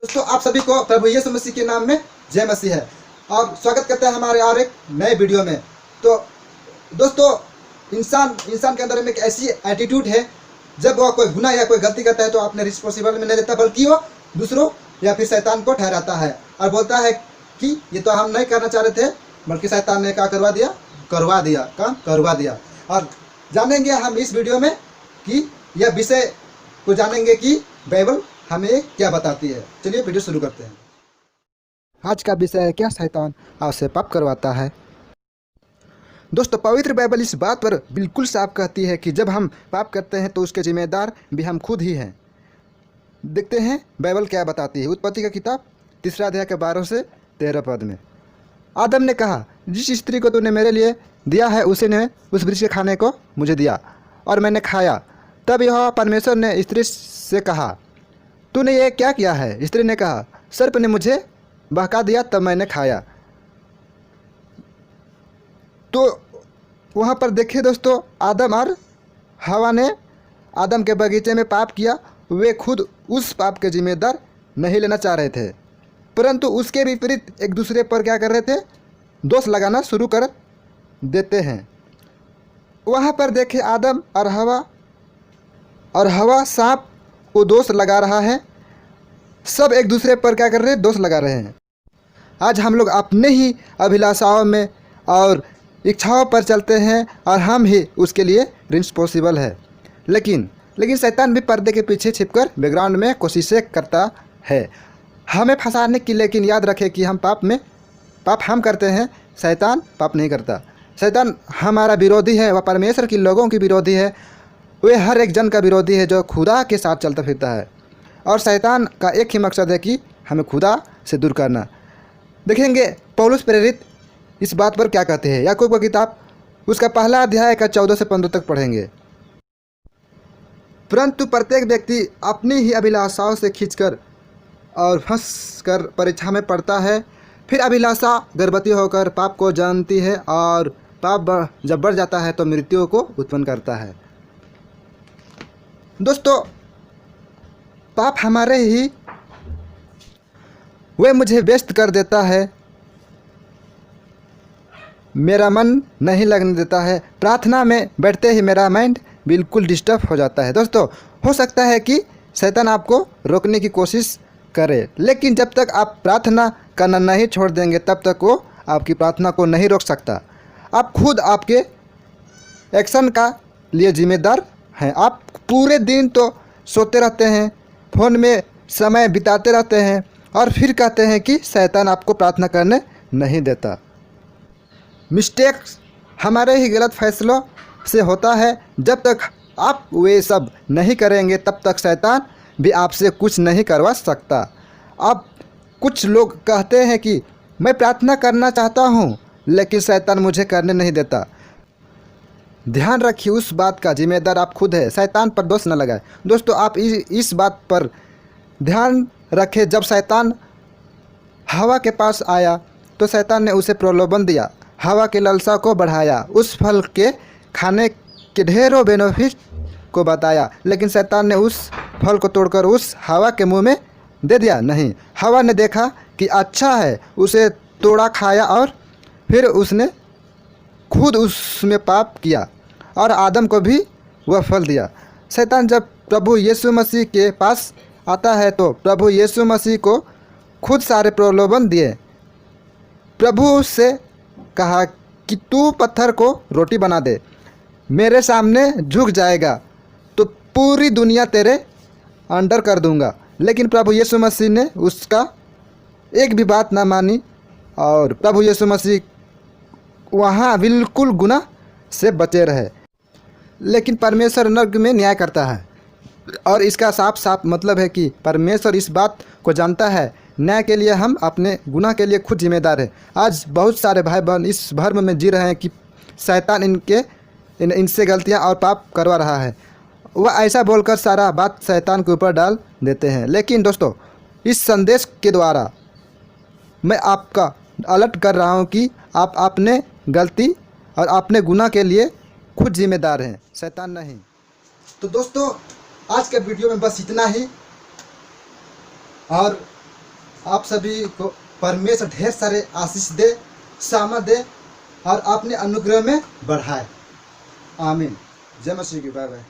दोस्तों आप सभी को प्रभु यीशु मसीह के नाम में जय मसीह है और स्वागत करते हैं हमारे और एक नए वीडियो में। तो दोस्तों इंसान के अंदर में एक ऐसी एटीट्यूड है, जब वह कोई गुनाह या कोई गलती करता है तो अपने रिस्पॉन्सिबल में नहीं लेता, बल्कि वो दूसरों या फिर शैतान को ठहराता है और बोलता है कि ये तो हम नहीं करना चाह रहे थे, बल्कि शैतान ने क्या करवा दिया। और जानेंगे हम इस वीडियो में कि यह विषय को जानेंगे कि बाइबल हमें क्या बताती है। चलिए वीडियो शुरू करते हैं। आज का विषय है, क्या शैतान आपसे पाप करवाता है। दोस्तों पवित्र बाइबल इस बात पर बिल्कुल साफ कहती है कि जब हम पाप करते हैं तो उसके जिम्मेदार भी हम खुद ही हैं। देखते हैं बाइबल क्या बताती है। उत्पत्ति का किताब 3 अध्याय के 12 से 13 पद में आदम ने कहा, जिस स्त्री को तूने मेरे लिए दिया है उसी ने उस वृक्ष के खाने को मुझे दिया और मैंने खाया। तब यहोवा परमेश्वर ने स्त्री से कहा, तूने ये क्या किया है। स्त्री ने कहा, सर्प ने मुझे बहका दिया तब मैंने खाया। तो वहाँ पर देखिए दोस्तों, आदम और हवा ने आदम के बगीचे में पाप किया। वे खुद उस पाप के जिम्मेदार नहीं लेना चाह रहे थे, परंतु उसके विपरीत एक दूसरे पर क्या कर रहे थे, दोष लगाना शुरू कर देते हैं। वहाँ पर देखिए आदम और हवा सांप को दोष लगा रहा है। सब एक दूसरे पर क्या कर रहे हैं, दोष लगा रहे हैं। आज हम लोग अपने ही अभिलाषाओं में और इच्छाओं पर चलते हैं और हम ही उसके लिए रिस्पॉन्सिबल है। लेकिन शैतान भी पर्दे के पीछे छिपकर बैकग्राउंड में कोशिशें करता है हमें फंसाने की। लेकिन याद रखें कि पाप हम करते हैं, शैतान पाप नहीं करता। शैतान हमारा विरोधी है, वह परमेश्वर के लोगों की विरोधी है। वे हर एक जन का विरोधी है जो खुदा के साथ चलता फिरता है। और शैतान का एक ही मकसद है कि हमें खुदा से दूर करना। देखेंगे पौलुस प्रेरित इस बात पर क्या कहते हैं। याकूब का किताब उसका 1 अध्याय का 14 से 15 तक पढ़ेंगे। परंतु प्रत्येक व्यक्ति अपनी ही अभिलाषाओं से खींचकर और फंस कर परीक्षा में पड़ता है। फिर अभिलाषा गर्भवती होकर पाप को जानती है और पाप जब बढ़ जाता है तो मृत्यु को उत्पन्न करता है। दोस्तों पाप हमारे ही वे मुझे व्यस्त कर देता है, मेरा मन नहीं लगने देता है। प्रार्थना में बैठते ही मेरा माइंड बिल्कुल डिस्टर्ब हो जाता है। दोस्तों हो सकता है कि शैतान आपको रोकने की कोशिश करे, लेकिन जब तक आप प्रार्थना करना नहीं छोड़ देंगे तब तक वो आपकी प्रार्थना को नहीं रोक सकता। आप खुद आपके एक्शन का लिए जिम्मेदार हैं। आप पूरे दिन तो सोते रहते हैं, फ़ोन में समय बिताते रहते हैं और फिर कहते हैं कि शैतान आपको प्रार्थना करने नहीं देता। मिस्टेक हमारे ही गलत फैसलों से होता है। जब तक आप वे सब नहीं करेंगे तब तक शैतान भी आपसे कुछ नहीं करवा सकता। अब कुछ लोग कहते हैं कि मैं प्रार्थना करना चाहता हूँ लेकिन शैतान मुझे करने नहीं देता। ध्यान रखिए, उस बात का जिम्मेदार आप खुद है। शैतान पर दोष न लगाए। दोस्तों आप इस बात पर ध्यान रखें, जब शैतान हवा के पास आया तो शैतान ने उसे प्रलोभन दिया, हवा की लालसा को बढ़ाया, उस फल के खाने के ढेरों बेनिफिट को बताया, लेकिन शैतान ने उस फल को तोड़कर उस हवा के मुंह में दे दिया नहीं। हवा ने देखा कि अच्छा है, उसे तोड़ा, खाया और फिर उसने खुद उसमें पाप किया और आदम को भी वह फल दिया। शैतान जब प्रभु यीशु मसीह के पास आता है तो प्रभु यीशु मसीह को खुद सारे प्रलोभन दिए। प्रभु से कहा कि तू पत्थर को रोटी बना दे, मेरे सामने झुक जाएगा तो पूरी दुनिया तेरे अंडर कर दूंगा। लेकिन प्रभु यीशु मसीह ने उसका एक भी बात ना मानी और प्रभु यीशु मसीह वहाँ बिल्कुल गुनाह से बचे रहे। लेकिन परमेश्वर नर्क में न्याय करता है और इसका साफ साफ मतलब है कि परमेश्वर इस बात को जानता है, न्याय के लिए हम अपने गुनाह के लिए खुद जिम्मेदार है। आज बहुत सारे भाई बहन इस भ्रम में जी रहे हैं कि शैतान इनसे गलतियां और पाप करवा रहा है। वह ऐसा बोलकर सारा बात शैतान के ऊपर डाल देते हैं। लेकिन दोस्तों इस संदेश के द्वारा मैं आपका अलर्ट कर रहा हूं कि आप अपने गलती और अपने गुनाह के लिए खुद जिम्मेदार हैं, शैतान नहीं। तो दोस्तों आज के वीडियो में बस इतना ही। और आप सभी को परमेश्वर ढेर सारे आशीष दे, सामर्थ दे और अपने अनुग्रह में बढ़ाए। आमीन। जय मसीह की। Bye bye.